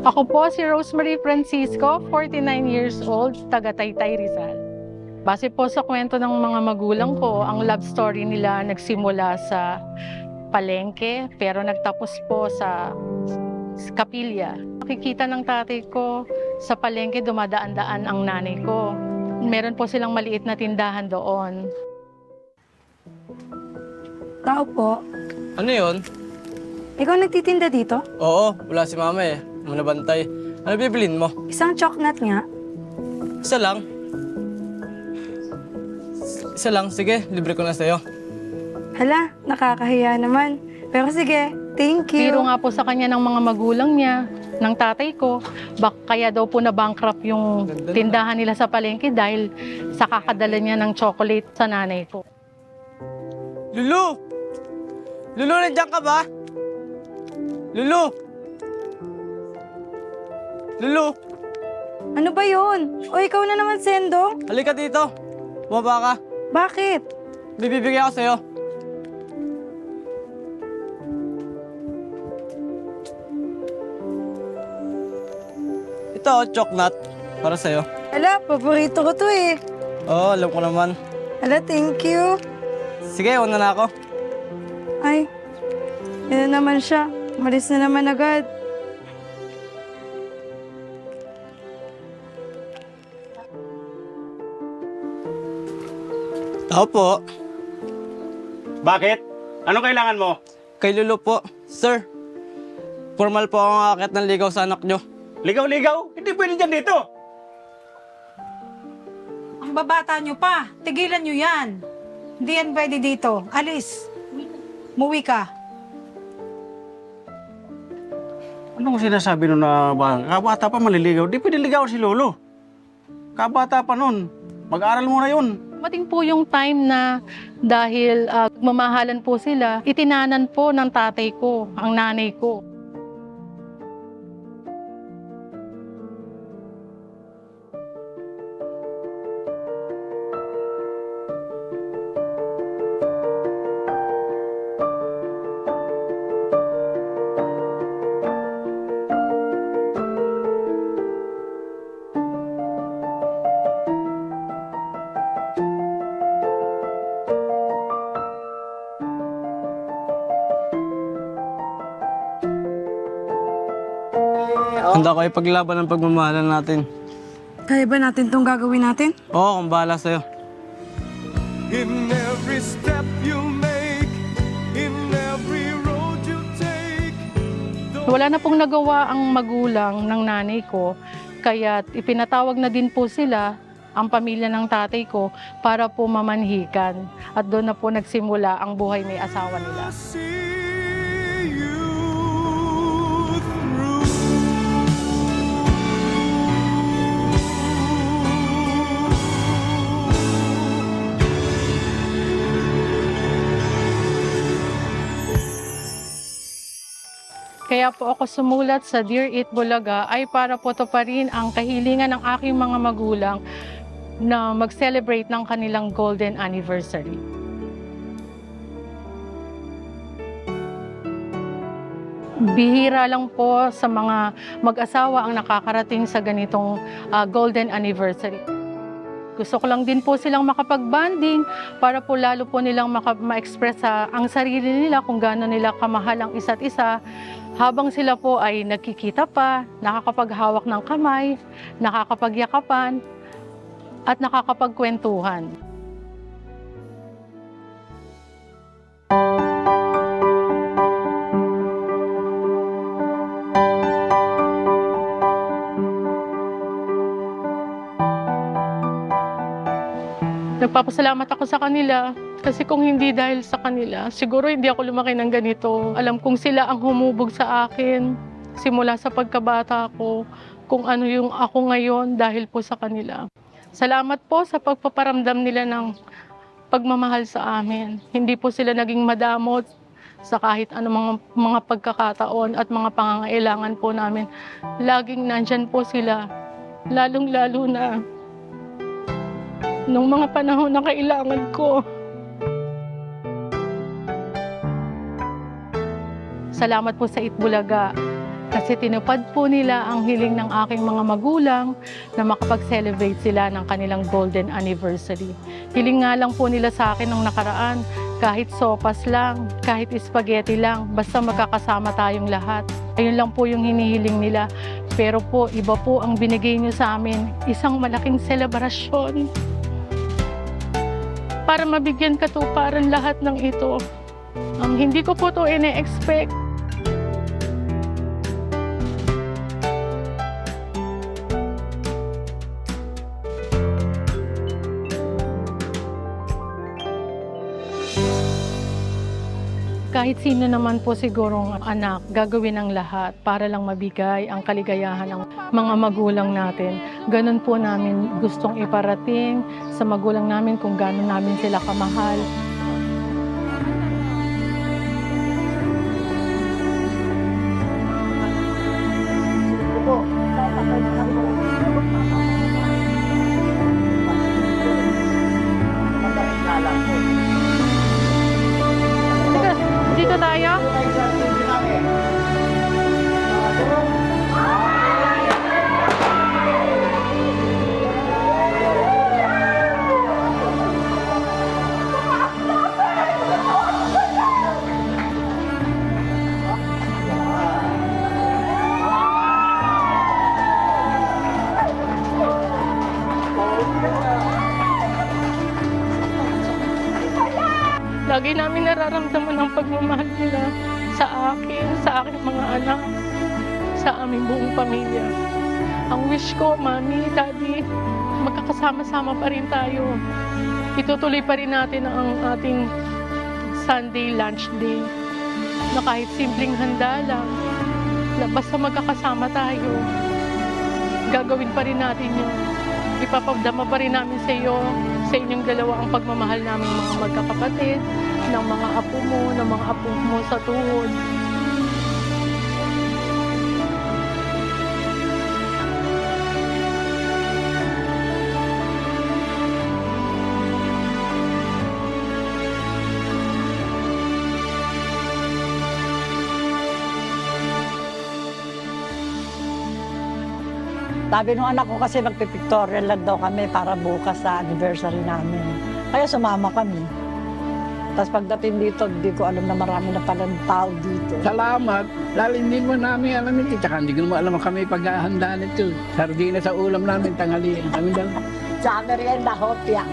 Ako po si Rosemary Francisco, 49 years old, taga Taytay, Rizal. Base po sa kwento ng mga magulang ko, ang love story nila nagsimula sa palengke pero nagtapos po sa kapilya. Nakikita ng tatay ko sa palengke dumadaan-daan ang nanay ko. Meron po silang maliit na tindahan doon. Tao po. Ano yun? Ikaw nagtitinda dito? Oo, wala si mama eh. Manabantay. Ano bibilin mo? Isang chocolate nga. Isa lang. Isa lang, sige, libre ko na sa'yo. Hala, nakakahiya naman. Pero sige, thank you. Biro nga po sa kanya ng mga magulang niya, ng tatay ko, kaya daw po na-bankrupt yung tindahan nila sa palengke dahil sa kakadala niya ng chocolate sa nanay ko. Lulu! Lulu, nandiyan ka ba? Lulu! Lulu! Ano ba yun? O ikaw na naman, Sendo? Halika dito. Bumaba ka. Bakit? May bibigay ako sa'yo. Ito, chocolate. Para sa'yo. Hala, paborito ko to eh. Oo, alam ko naman. Hala, thank you. Sige, una na ako. Ay, yan na naman siya. Malis na naman agad. Tao po. Bakit? Ano kailangan mo? Kay Lulu po. Sir, formal po akong aakyat ng ligaw sa anak nyo. Ligaw-ligaw? Hindi pwede dyan dito. Ang babata nyo pa. Tigilan nyo yan. Hindi yan pwede dito. Alis. Muwi ka. Anong sinasabi nun na ba? Kabata pa maliligaw. Di pwede ligaw si Lolo. Kabata pa nun. Mag-aral muna yun. Dumating po yung time na dahil mamahalan po sila, itinanan po ng tatay ko, ang nanay ko. Handa ko ipaglaban ang pagmamahalan natin. Kaya ba natin tong gagawin natin? Oo, kung bahala sa'yo. In every step you make, in every road you take. Wala na pong nagawa ang magulang ng nanay ko, kaya ipinatawag na din po sila, ang pamilya ng tatay ko, para po mamanhikan. At doon na po nagsimula ang buhay may asawa nila. See you through. Kaya po ako sumulat sa Dear Eat Bulaga ay para po tuparin ang kahilingan ng aking mga magulang na mag-celebrate ng kanilang golden anniversary. Bihira lang po sa mga mag-asawa ang nakakarating sa ganitong golden anniversary. Gusto ko lang din po silang makapag-bonding para po lalo po nilang ma-express ang sarili nila kung gaano nila kamahal ang isa't isa. Habang sila po ay nagkikita pa, nakakapaghawak ng kamay, nakakapagyakapan, at nakakapagkwentuhan. Nagpapasalamat ako sa kanila kasi kung hindi dahil sa kanila, siguro hindi ako lumaki ng ganito. Alam kong sila ang humubog sa akin simula sa pagkabata ko, kung ano yung ako ngayon dahil po sa kanila. Salamat po sa pagpaparamdam nila ng pagmamahal sa amin. Hindi po sila naging madamot sa kahit anong mga pagkakataon at mga pangangailangan po namin. Laging nandyan po sila, lalong-lalo na nung mga panahon na kailangan ko. Salamat po sa Itbulaga Kasi tinupad po nila ang hiling ng aking mga magulang na makapag-celebrate sila ng kanilang golden anniversary. Hiling nga lang po nila sa akin nung nakaraan, kahit sopas lang, kahit spaghetti lang, basta magkakasama tayong lahat. Ayun lang po yung hinihiling nila. Pero po, iba po ang binigay niyo sa amin, isang malaking selebrasyon. Para mabigyan katuparan lahat ng ito. Hindi ko po to ine-expect. Kahit sino naman po sigurong anak, gagawin ang lahat para lang mabigay ang kaligayahan ng mga magulang natin. Ganun po namin gustong iparating sa magulang namin kung gaano namin sila kamahal. Teka, dito tayo? Lagi namin nararamdaman ang pagmamahal nila sa akin, sa aking mga anak, sa aming buong pamilya. Ang wish ko, Mami, Daddy, magkakasama-sama pa rin tayo. Itutuloy pa rin natin ang ating Sunday lunch day na kahit simpleng handa lang, na basta magkakasama tayo, gagawin pa rin natin yun. Ipapadama pa rin namin sa iyo, sa inyong dalawa ang pagmamahal namin mga magkakapatid, ng mga apo mo, ng mga apo mo sa tuhod. Sabi nung anak ko kasi magpipictorial lang daw kami para bukas sa anniversary namin. Kaya sumama kami. Tapos pagdating dito, hindi ko alam na marami na palang tao dito. Salamat. Dahil hindi mo namin alam ito. Tsaka hindi ko mo alam kami paghahanda nito. Sardina sa ulam namin, tanghalian. Kami daw. Sa merienda, hopya.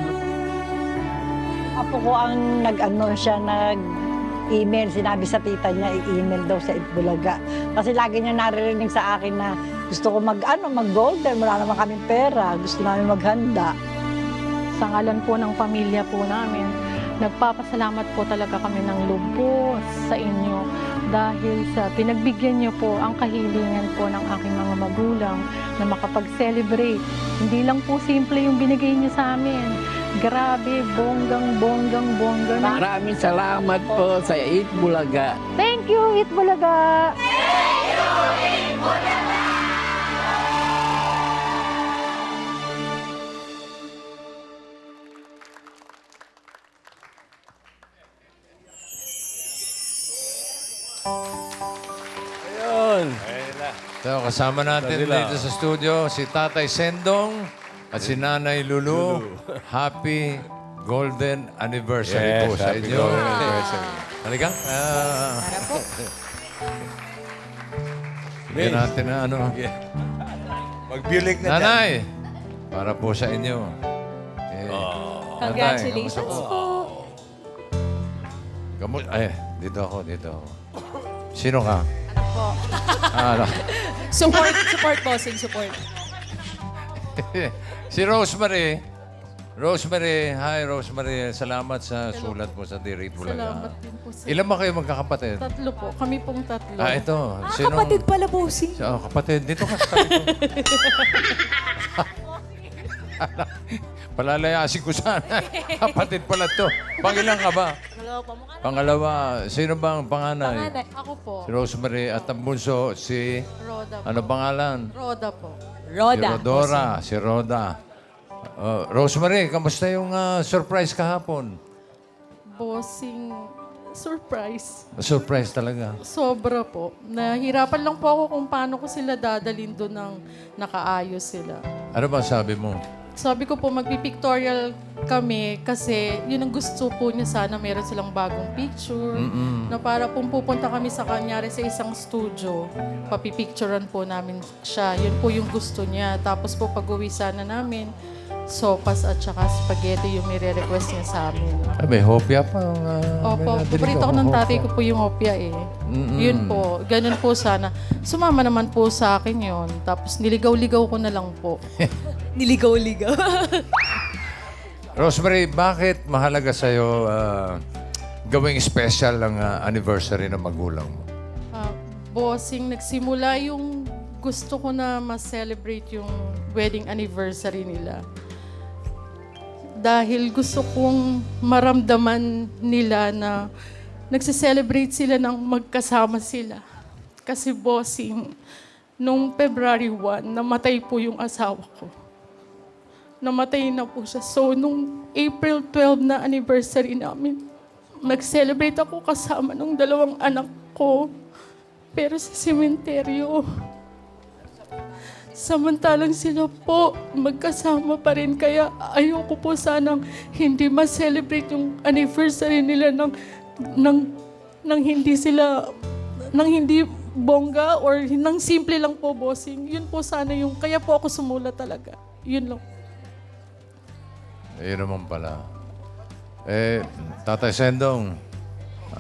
Apo ko ang nag-ano siya, nag-email. Sinabi sa tita niya, i-email daw sa Itbulaga. Kasi lagi niya naririnig sa akin na gusto ko mag-golden. Wala naman kaming pera. Gusto namin maghanda. Sa ngalan po ng pamilya po namin, nagpapasalamat po talaga kami ng lubos sa inyo dahil sa pinagbigyan niyo po ang kahilingan po ng aking mga magulang na makapag-celebrate. Hindi lang po simple yung binigay niyo sa amin. Grabe, bonggang. Maraming salamat po sa Itbulaga. Thank you, Itbulaga! So, kasama natin dito sa studio si Tatay Sendong at si Nanay Lulu. Happy Golden Anniversary po sa inyo. Halika. Bigyan natin na ano. Magbulik na Nanay, para po sa inyo. Congratulations po. Dito ako. Sino ka? Anak po. Ano? Support bossing, support. Si Rosemary. Rosemary, hi Rosemary. Salamat sa sulat mo sa Direct Bulaga. Salamat din po sa Ilan ba kayo magkakapatid? tatlo po. Kami pong tatlo. Ito. Kapatid pala bossing. Kapatid. Dito ka sa tabi ko. Palalayasin ko sana. Kapatid pala to. Pangilan ka ba? Pangalawa. Sino bang panganay? Panganay. Ako po, Si Rosemary at ang bunso si... Roda po. Ano pangalan? Roda po. Si Roda. Rodora. Si Roda. Rosemary, kamusta yung surprise kahapon? Bossing, Surprise. Surprise talaga. Sobra po. Nahirapan lang po ako kung paano ko sila dadalhin doon ng nakaayos sila. Ano ba sabi mo? Sabi ko po, magpipictorial kami kasi yun ang gusto po niya sana meron silang bagong picture. Na para kung pupunta kami sa kanyari sa isang studio, papipicturean po namin siya. Yun po yung gusto niya. Tapos po pag-uwi sana namin, sopas at saka spaghetti yung nire-request niya sa amin. Ah, may hopya pa. Opo, paborito ko ng tatay ko po yung hopya eh. Yun po, ganun po sana. Sumama naman po sa akin yun. Tapos niligaw-ligaw ko na lang po. Niligaw-ligaw. Rosemary, bakit mahalaga sa'yo gawing special ang anniversary ng magulang mo? Bossing, nagsimula yung gusto ko na ma-celebrate yung wedding anniversary nila. Dahil gusto kong maramdaman nila na nagse-celebrate sila ng magkasama sila. Kasi bossing, nung February 1, namatay po yung asawa ko. Namatay na po siya. So, nung April 12 na anniversary namin, nag-celebrate ako kasama ng 2 anak ko. Pero sa sementeryo. Samantalang sila po, magkasama pa rin. Kaya ayoko po sanang hindi ma-celebrate yung anniversary nila nang hindi sila, nang hindi bongga or nang simple lang po, bossing. Yun po sana yung, kaya po ako sumulat talaga. Yun lang. Ayun naman pala. Tatay Sendong,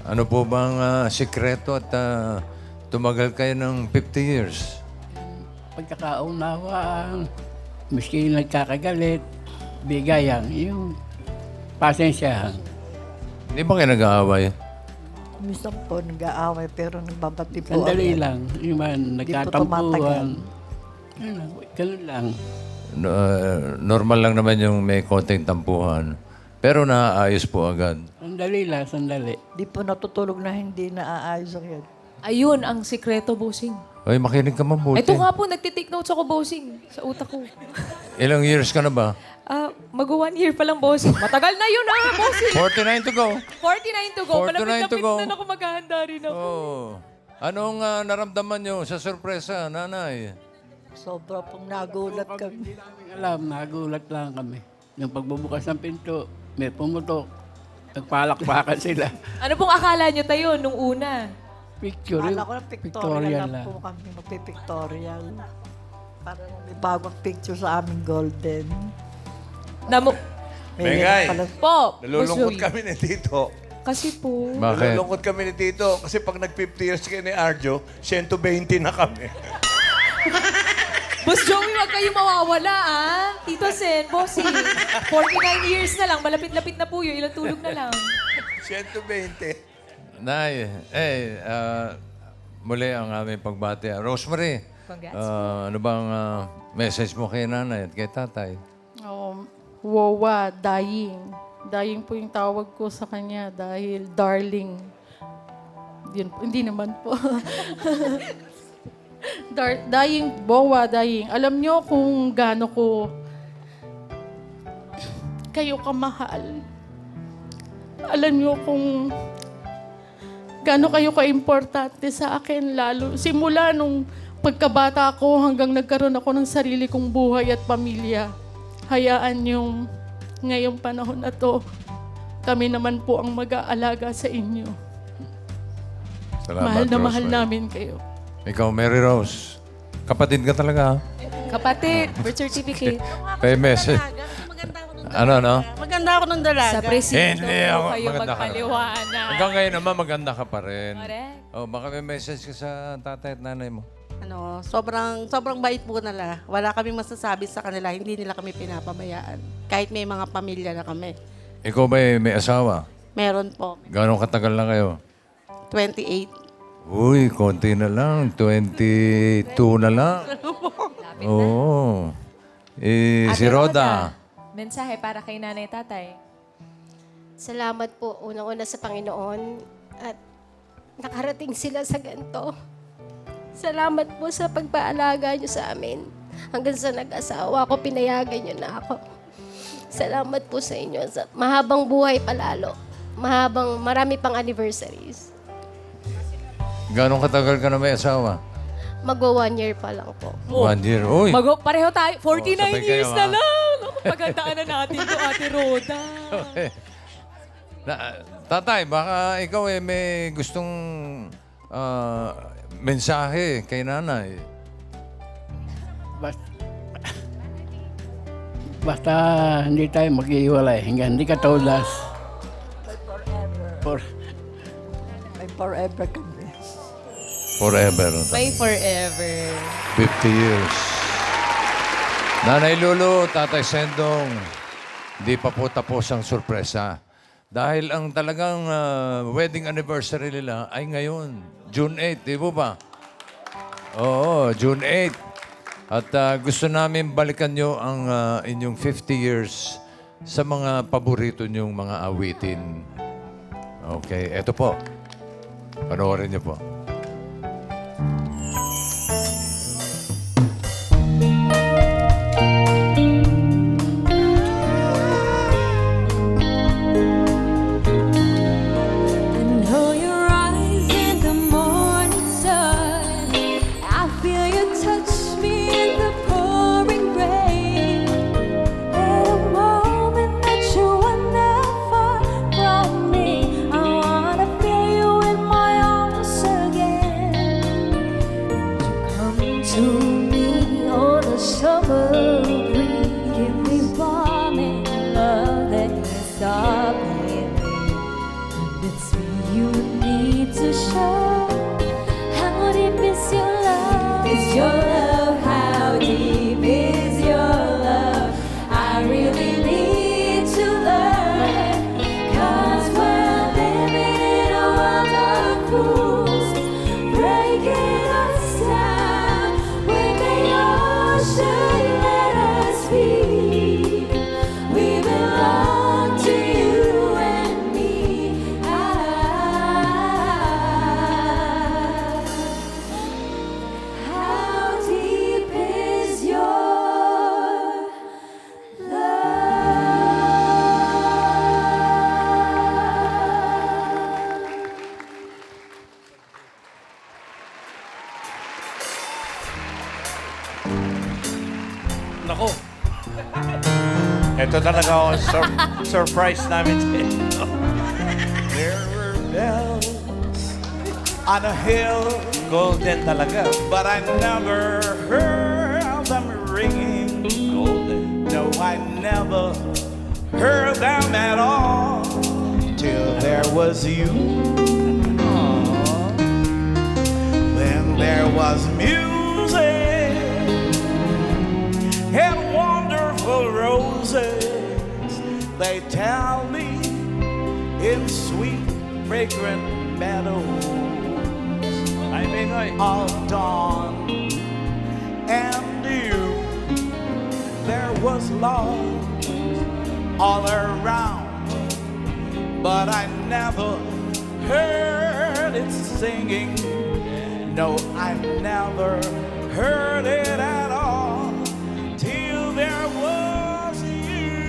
ano po bang sikreto at tumagal kayo ng 50 years? Pagkakaunawaan, miski nagkakagalit, bigayan, yung pasensyahan. Hindi ba kayo nag-aaway? Minsan po nag-aaway pero nagbabati po. Sandali agad. lang, yung man, Di po tumatagal. nagkatampuhan. Ganun lang. Normal lang naman yung may konting tampuhan. Pero naaayos po agad. Sandali lang, sandali. Di po natutulog na hindi naaayos ang yan. Ayun ang sikreto, bossing. Ay, makinig ka mabuti. Ito nga po, nagtitake notes ako, bossing, sa utak ko. Ilang years ka na ba? Mag-1 year pa lang, bossing. Matagal na yun, bossing. 49 to go. 49 to go. 49 to Malapit-lapit go. na ako maghahanda rin ako. Oh. Anong naramdaman nyo sa sorpresa, nanay? Sobra pong nagulat kami. Hindi namin alam, nagulat lang kami. Yung pagbubukas ng pinto, may pumutok. Nagpalakpakan sila. Ano pong akala nyo tayo nung una? Picture, Akala ko na pictorial lang po kami. Magpipictorial. Para may bagong picture sa aming golden. Mengay, Po, Boss nalulungkot Joey. kami ni Tito. Kasi po, Bakit? Nalulungkot kami ni Tito kasi pag nag-50 years kayo ni Arjo, 120 na kami. Boss Joey, wag kayo mawawala, Tito Sen, bossing. 49 years na lang, malapit-lapit na po yun. Ilang tulog na lang. 120. Nay, muli ang aming pagbati. Rosemary, Congrats. ano bang message mo kay nanay at kay tatay? Wawa, dying. Dying po yung tawag ko sa kanya dahil darling. Yun po, hindi naman po. Dying, Wawa, dying. Alam nyo kung gaano ko kayo kamahal. Alam nyo kung gaano kayo ka-importante sa akin, lalo simula nung pagkabata ko hanggang nagkaroon ako ng sarili kong buhay at pamilya. Hayaan yung ngayong panahon na to, kami naman po ang mag-aalaga sa inyo. Salamat, Mahal na mahal Rosemary. namin kayo. Ikaw, Mary Rose. Kapatid ka talaga, ha? Kapatid, birth certificate. May message. Ano? Maganda ako ng dalaga. Sa presinto Hindi ako kayo maganda ka magpaliwanag. Hanggang ngayon naman, maganda ka pa rin. Correct. Oh, baka may message ka sa tatay at nanay mo. Sobrang bait po nila. Wala kaming masasabi sa kanila. Hindi nila kami pinapabayaan. Kahit may mga pamilya na kami. Ikaw ba may asawa? Meron po. Gano'ng katagal na kayo? 28. Uy, konti na lang. 22 na lang. Oo. Si Roda. Mensahe para kay nanay tatay. Salamat po unang-una sa Panginoon at nakarating sila sa ganito. Salamat po sa pagpaalaga niyo sa amin. Hanggang sa nag-asawa ko, pinayagan niyo na ako. Salamat po sa inyo. Mahabang buhay palalo. marami pang anniversaries. Gano'ng katagal ka na may asawa? Magwa 1 year pa lang po. 1 year. Uy! Pareho tayo. 49 sabay kayo, years na ha? lang. Naku, paghandaan na natin to, Ate Roda. Okay. Tatay, baka ikaw may gustong mensahe kay nanay. Basta hindi tayo mag-iwalay hanggang hindi ka todas. May forever kami. Forever. May forever. 50 years. Nanay Lulu, Tatay Sendong, di pa po tapos ang sorpresa. Dahil ang talagang wedding anniversary nila ay ngayon, June 8, di po ba? Oo, June 8. At gusto namin balikan nyo ang inyong 50 years sa mga paborito nyong mga awitin. Okay, eto po. Panoorin nyo po. Nako. Ito talaga ang surprise namin sa inyo. There were bells on a hill. Golden talaga. But I never heard them ringing. Golden. No, I never heard them at all. Till there was you. Aww. Then there was music and wonderful roses. They tell me in sweet, fragrant meadows, of dawn and dew, there was love all around, but I never heard it singing. No, I never heard it at all till there was you.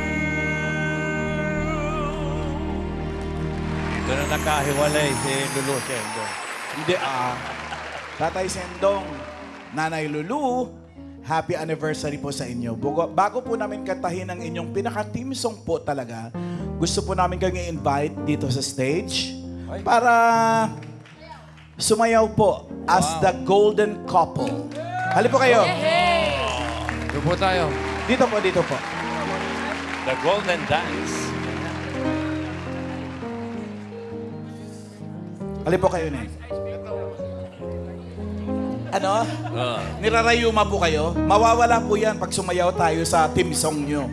Ito na nagkahiwalay si Lulu Sendong. Hindi Tatay Sendong, Nanay Lulu, happy anniversary po sa inyo. Bago po namin kantahin ang inyong pinaka-team song po talaga, gusto po namin kayong i-invite dito sa stage para sumayaw po as the golden couple. Hali po kayo. Doon po tayo. Dito po, dito po. The Golden Dance. Hali po kayo, Nen. Ano? Nirarayuma po kayo? Mawawala po yan pag sumayaw tayo sa team song nyo.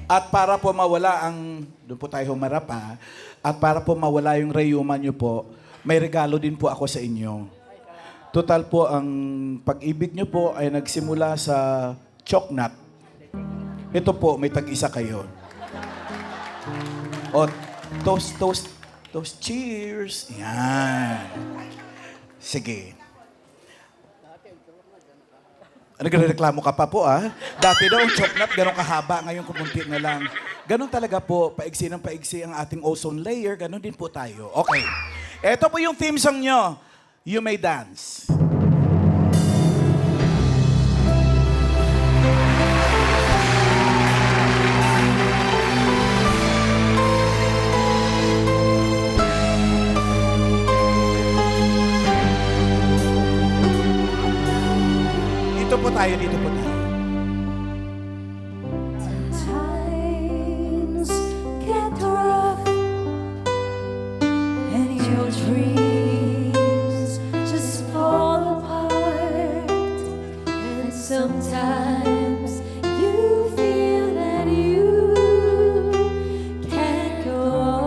At para po mawala ang... Doon po tayo humarap ha. At para po mawala yung rayuma nyo po, may regalo din po ako sa inyo. Total po, ang pag-ibig nyo po ay nagsimula sa choknat. Ito po, may tag-isa kayo. O, toast, toast, toast, cheers. Yan. Sige. Nagreklamo ka pa po, ah. Dati daw, ang choknat, gano'ng kahaba. Ngayon, kumunti na lang. Ganon talaga po, paigsi ng paigsi ang ating ozone layer, ganon din po tayo. Okay. Ito po yung theme song nyo. You May Dance. Dito po tayo, dito po tayo. Times get rough and your dreams just fall apart, and sometimes you feel that you can't go on.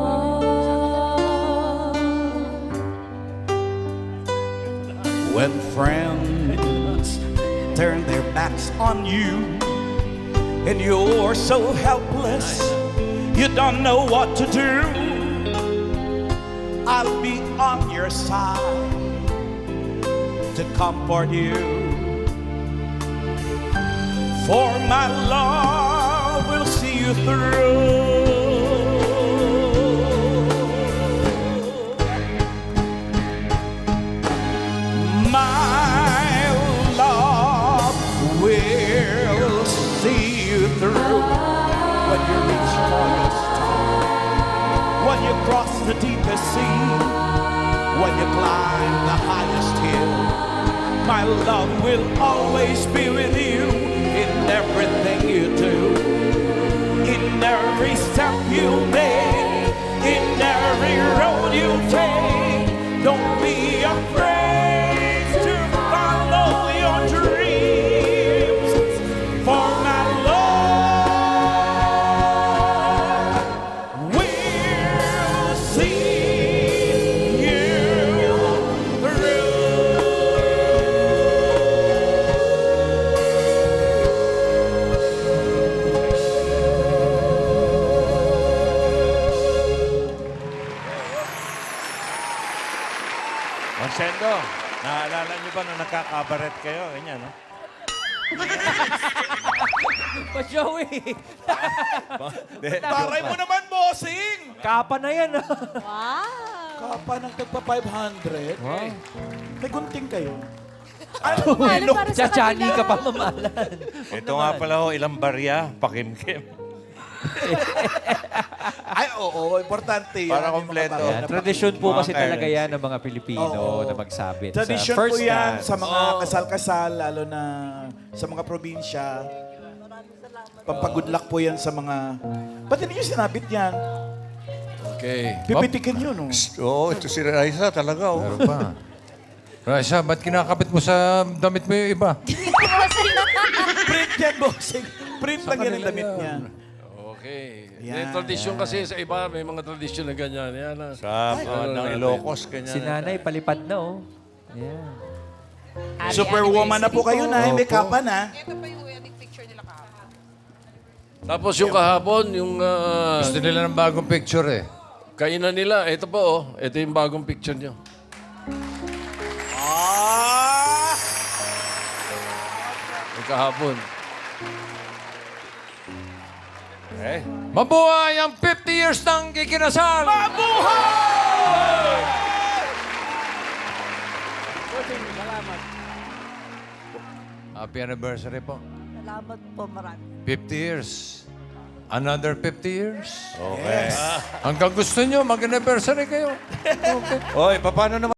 When friends turn their backs on you and you're so helpless, you don't know what to do, I'll be on your side to comfort you. For my love will see you through. My love will see you through when you reach for your star, when you cross the deepest sea, when you climb the highest hill. My love will always be with you in everything you do, in every step you make, in every road you take. Don't be afraid to follow your dreams, for my love will see you through. Sendo, naalala niyo ba nung nagkakabaret kayo? Ganyan, no? Pa-Joey! Taray mo naman, bossing! Kapa na yan, ah. Kapa ng tagpa 500. Wow. May gunting kayo. Ano para sa Chachani kanila? ka pa mamalan. Ito nga pala ho, ilang barya, pakimkim. Ay, oo, importante yan. Para Yung mga kompleto. bagay na Tradisyon po Mga kasi talaga parents. yan ng mga Pilipino Oo. na magsabit Tradition sa first po yan dance. sa mga kasal-kasal, lalo na sa mga probinsya. Pampagood luck po yan sa mga... Ba't hindi nyo sinabit yan? Okay. Pipitikin nyo, no? Oo, ito si Raisa talaga, oh. Meron pa. Raisa, ba't kinakapit mo sa damit mo yung iba? Print yan, bossing. Print lang yan ang damit niya. Okay. Yan. May tradisyon kasi sa iba, may mga tradisyon na ganyan. Yan na. Sa ng Ilocos, ganyan. Si nanay, palipad na, oh. Ayan. Superwoman na po kayo na, may kapa na. Tapos yung kahapon, yung Gusto nila ng bagong picture eh. kainan nila, ito po, oh. Ito yung bagong picture nyo. Ah! Yung kahapon. Eh, Mabuhay ang 50 years ng kikinasal! Mabuhay! Happy anniversary po. Salamat po, marami. 50 years. Another 50 years. okay. Hanggang gusto nyo, mag-anniversary kayo. Oy, paano naman?